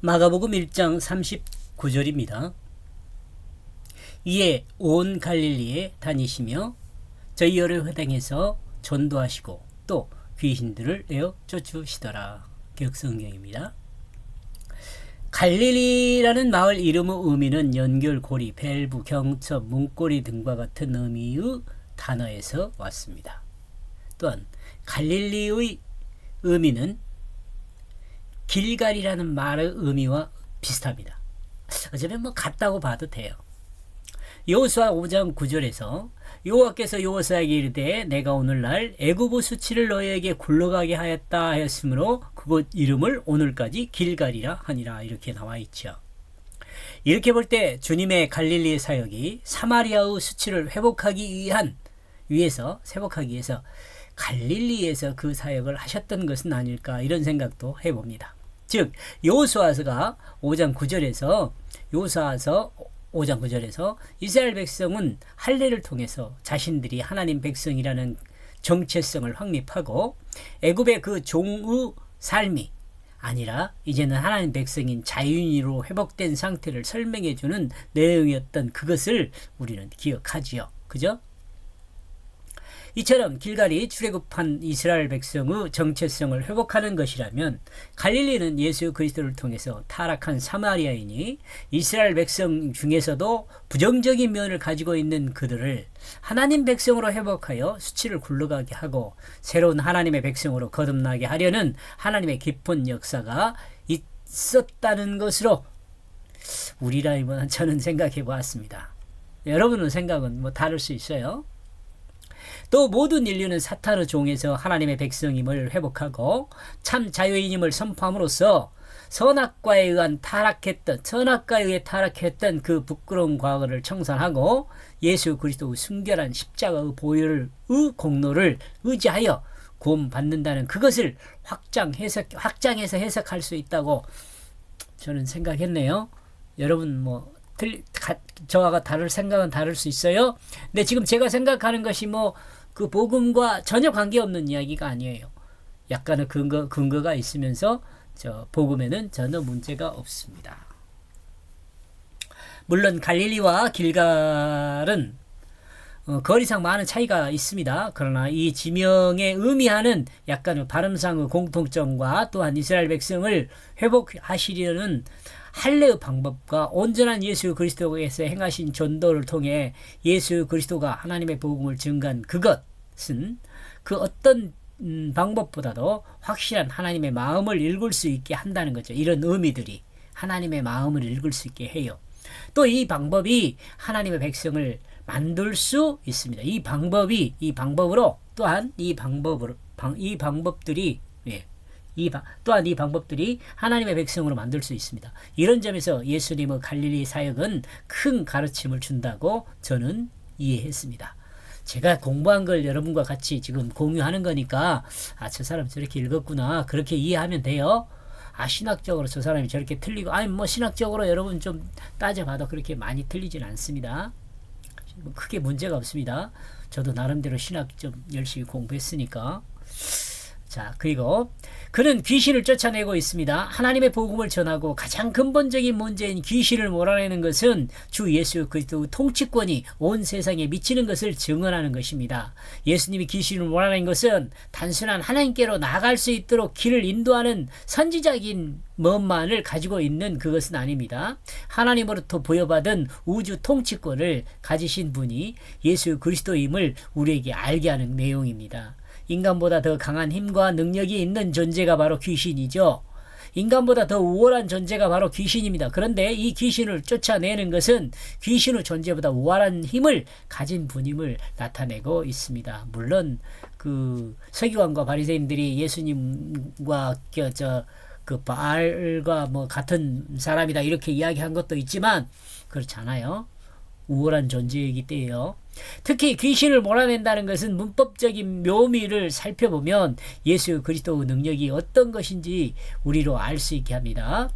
마가복음 1장 39절입니다. 이에 온 갈릴리에 다니시며 저희를 회당에서 전도하시고 또 귀신들을 내어 쫓으시더라. 기억성경입니다. 갈릴리라는 마을 이름의 의미는 연결고리, 밸브, 경첩, 문고리 등과 같은 의미의 단어에서 왔습니다. 또한 갈릴리의 의미는 길갈이라는 말의 의미와 비슷합니다. 어쩌면 같다고 봐도 돼요. 여호수아 5장 9절에서 여호와께서 여호수아에게 이르되 내가 오늘날 애굽의 수치를 너희에게 굴러가게 하였다 하였으므로 그곳 이름을 오늘까지 길갈이라 하니라 이렇게 나와 있죠. 이렇게 볼 때 주님의 갈릴리의 사역이 사마리아의 수치를 회복하기 위해서 갈릴리에서 그 사역을 하셨던 것은 아닐까 이런 생각도 해봅니다. 즉 여호수아서 5장 9절에서 이스라엘 백성은 할례를 통해서 자신들이 하나님 백성이라는 정체성을 확립하고 애굽의 그 종의 삶이 아니라 이제는 하나님 백성인 자유인으로 회복된 상태를 설명해주는 내용이었던 그것을 우리는 기억하지요. 그죠? 이처럼 길갈이 출애굽한 이스라엘 백성의 정체성을 회복하는 것이라면 갈릴리는 예수 그리스도를 통해서 타락한 사마리아인이 이스라엘 백성 중에서도 부정적인 면을 가지고 있는 그들을 하나님 백성으로 회복하여 수치를 굴러가게 하고 새로운 하나님의 백성으로 거듭나게 하려는 하나님의 깊은 역사가 있었다는 것으로 우리라면 저는 생각해 보았습니다. 여러분의 생각은 다를 수 있어요. 또 모든 인류는 사탄의 종에서 하나님의 백성임을 회복하고 참 자유인임을 선포함으로써 선악과에 의해 타락했던 그 부끄러운 과거를 청산하고 예수 그리스도의 순결한 십자가의 보혈의 공로를 의지하여 구원받는다는 그것을 확장해서 해석할 수 있다고 저는 생각했네요. 여러분 저와 다를 생각은 다를 수 있어요. 근데 지금 제가 생각하는 것이 그 복음과 전혀 관계없는 이야기가 아니에요. 약간의 근거가 있으면서 복음에는 전혀 문제가 없습니다. 물론 갈릴리와 길갈은 거리상 많은 차이가 있습니다. 그러나 이 지명에 의미하는 약간의 발음상의 공통점과 또한 이스라엘 백성을 회복하시려는 할례의 방법과 온전한 예수 그리스도에서 행하신 전도를 통해 예수 그리스도가 하나님의 복음을 증거한 그것은 그 어떤 방법보다도 확실한 하나님의 마음을 읽을 수 있게 한다는 거죠. 이런 의미들이 하나님의 마음을 읽을 수 있게 해요. 또 이 방법이 하나님의 백성을 만들 수 있습니다. 이 방법으로 또한 이 방법들이 하나님의 백성으로 만들 수 있습니다. 이런 점에서 예수님의 갈릴리 사역은 큰 가르침을 준다고 저는 이해했습니다. 제가 공부한 걸 여러분과 같이 지금 공유하는 거니까 저 사람 저렇게 읽었구나 그렇게 이해하면 돼요. 신학적으로 저 사람이 저렇게 틀리고 신학적으로 여러분 좀 따져봐도 그렇게 많이 틀리진 않습니다. 크게 문제가 없습니다. 저도 나름대로 신학 좀 열심히 공부했으니까. 자, 그리고 그는 귀신을 쫓아내고 있습니다. 하나님의 복음을 전하고 가장 근본적인 문제인 귀신을 몰아내는 것은 주 예수 그리스도의 통치권이 온 세상에 미치는 것을 증언하는 것입니다. 예수님이 귀신을 몰아낸 것은 단순한 하나님께로 나아갈 수 있도록 길을 인도하는 선지자적인 면만을 가지고 있는 그것은 아닙니다. 하나님으로부터 부여받은 우주 통치권을 가지신 분이 예수 그리스도임을 우리에게 알게 하는 내용입니다. 인간보다 더 강한 힘과 능력이 있는 존재가 바로 귀신이죠. 인간보다 더 우월한 존재가 바로 귀신입니다. 그런데 이 귀신을 쫓아내는 것은 귀신의 존재보다 우월한 힘을 가진 분임을 나타내고 있습니다. 물론 그 서기관과 바리새인들이 예수님과 그 바알과 같은 사람이다 이렇게 이야기한 것도 있지만 그렇지 않아요. 우월한 존재이기 때문에요. 특히 귀신을 몰아낸다는 것은 문법적인 묘미를 살펴보면 예수 그리스도의 능력이 어떤 것인지 우리로 알 수 있게 합니다.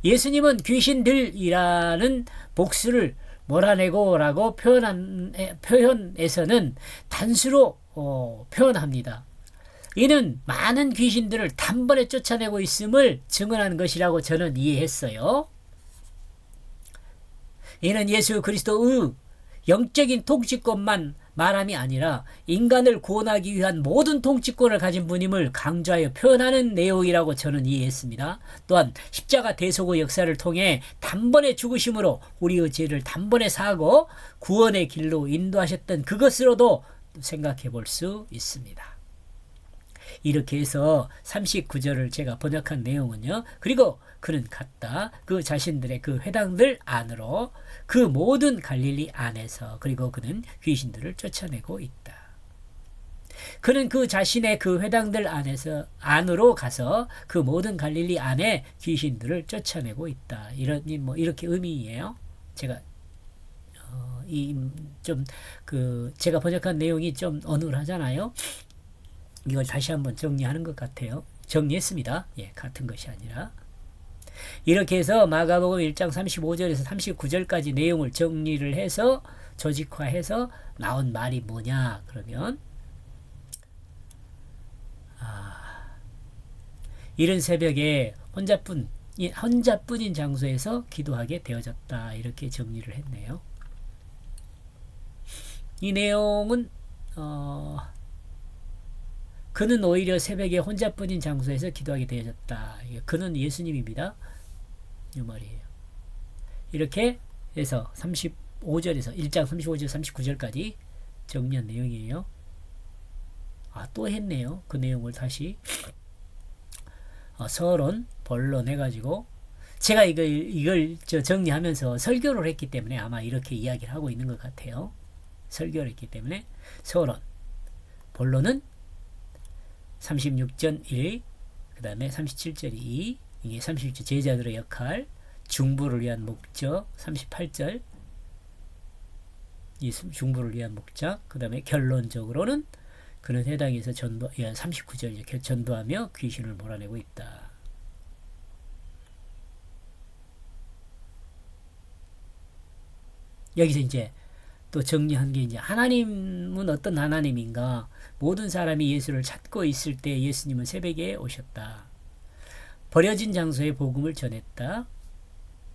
예수님은 귀신들이라는 복수를 몰아내고라고 표현에서는 단수로 표현합니다. 이는 많은 귀신들을 단번에 쫓아내고 있음을 증언하는 것이라고 저는 이해했어요. 이는 예수 그리스도의 영적인 통치권만 말함이 아니라 인간을 구원하기 위한 모든 통치권을 가진 분임을 강조하여 표현하는 내용이라고 저는 이해했습니다. 또한 십자가 대속의 역사를 통해 단번에 죽으심으로 우리의 죄를 단번에 사하고 구원의 길로 인도하셨던 그것으로도 생각해 볼 수 있습니다. 이렇게 해서 39절을 제가 번역한 내용은요. 그리고 그는 갔다. 그 자신들의 그 회당들 안으로 그 모든 갈릴리 안에서 그리고 그는 귀신들을 쫓아내고 있다. 그는 그 자신의 그 회당들 안으로 가서 그 모든 갈릴리 안에 귀신들을 쫓아내고 있다. 이렇게 의미예요. 제가 제가 번역한 내용이 좀 어눌하잖아요. 이걸 다시 한번 정리하는 것 같아요. 정리했습니다. 같은 것이 아니라. 이렇게 해서 마가복음 1장 35절에서 39절까지 내용을 정리를 해서 조직화해서 나온 말이 뭐냐 그러면 이른 새벽에 혼자뿐인 장소에서 기도하게 되어졌다. 이렇게 정리를 했네요. 이 내용은 그는 오히려 새벽에 혼자뿐인 장소에서 기도하게 되어졌다. 그는 예수님입니다. 이 말이에요. 이렇게 해서 35절에서 1장 35절 39절까지 정리한 내용이에요. 또 했네요. 그 내용을 다시 서론, 본론 해가지고 제가 이걸 정리하면서 설교를 했기 때문에 아마 이렇게 이야기를 하고 있는 것 같아요. 설교를 했기 때문에 서론, 본론은 36전 1, 그 다음에 37절 2, 이게 37절 제자들의 역할, 중보를 위한 목적, 38절 이 중보를 위한 목적, 그 다음에 결론적으로는 그는 해당에서 39절 전도하며 귀신을 몰아내고 있다. 여기서 이제 또 정리한 게 이제 하나님은 어떤 하나님인가? 모든 사람이 예수를 찾고 있을 때 예수님은 새벽에 오셨다. 버려진 장소에 복음을 전했다.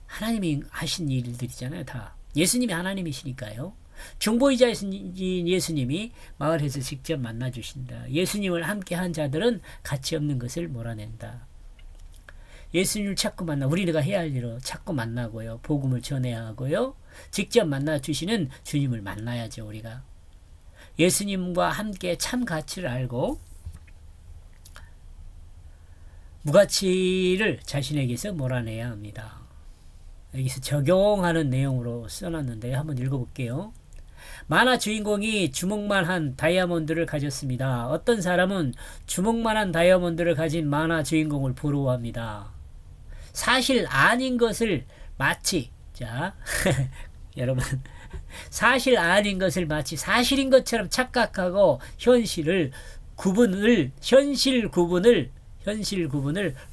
하나님이 하신 일들이잖아요. 다. 예수님이 하나님이시니까요. 중보이자이신 예수님이 마을에서 직접 만나주신다. 예수님을 함께한 자들은 가치 없는 것을 몰아낸다. 예수님을 찾고 우리가 해야 할 일을 찾고 만나고요. 복음을 전해야 하고요. 직접 만나주시는 주님을 만나야죠. 우리가 예수님과 함께 참 가치를 알고 무가치를 자신에게서 몰아내야 합니다. 여기서 적용하는 내용으로 써놨는데 한번 읽어볼게요. 만화 주인공이 주먹만한 다이아몬드를 가졌습니다. 어떤 사람은 주먹만한 다이아몬드를 가진 만화 주인공을 부러워합니다. 사실 아닌 것을 마치 여러분 사실 아닌 것을 마치 사실인 것처럼 착각하고 현실 구분을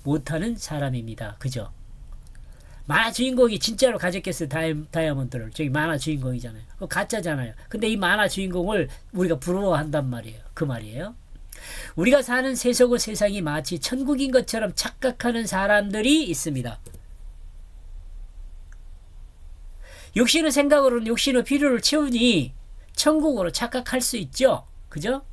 못하는 사람입니다. 그죠? 만화 주인공이 진짜로 가졌겠어요. 다이아몬드를. 저기 만화 주인공이잖아요. 가짜잖아요. 근데 이 만화 주인공을 우리가 부러워한단 말이에요. 그 말이에요. 우리가 사는 세속의 세상이 마치 천국인 것처럼 착각하는 사람들이 있습니다. 육신의 생각으로는 육신의 필요를 채우니 천국으로 착각할 수 있죠. 그죠?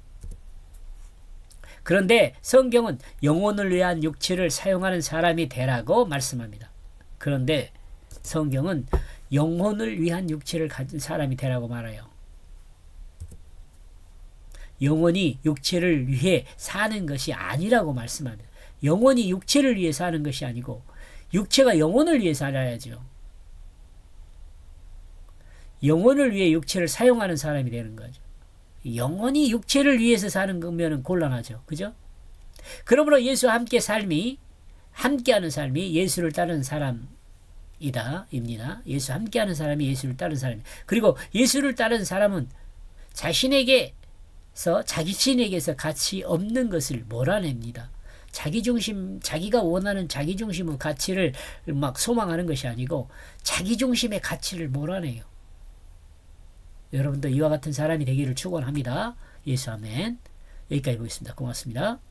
그런데 성경은 영혼을 위한 육체를 사용하는 사람이 되라고 말씀합니다. 그런데 성경은 영혼을 위한 육체를 가진 사람이 되라고 말해요. 영혼이 육체를 위해 사는 것이 아니라고 말씀합니다. 영혼이 육체를 위해 사는 것이 아니고 육체가 영혼을 위해 살아야죠. 영혼을 위해 육체를 사용하는 사람이 되는 거죠. 영혼이 육체를 위해서 사는 거면 곤란하죠. 그죠? 그러므로 예수와 함께하는 삶이 예수를 따르는 사람입니다. 예수 함께하는 사람이 예수를 따르는 사람입니다. 그리고 예수를 따르는 사람은 자기 신에게서 가치 없는 것을 몰아냅니다. 자기가 원하는 자기중심의 가치를 막 소망하는 것이 아니고 자기중심의 가치를 몰아내요. 여러분도 이와 같은 사람이 되기를 축원합니다. 예수 아멘. 여기까지 보겠습니다. 고맙습니다.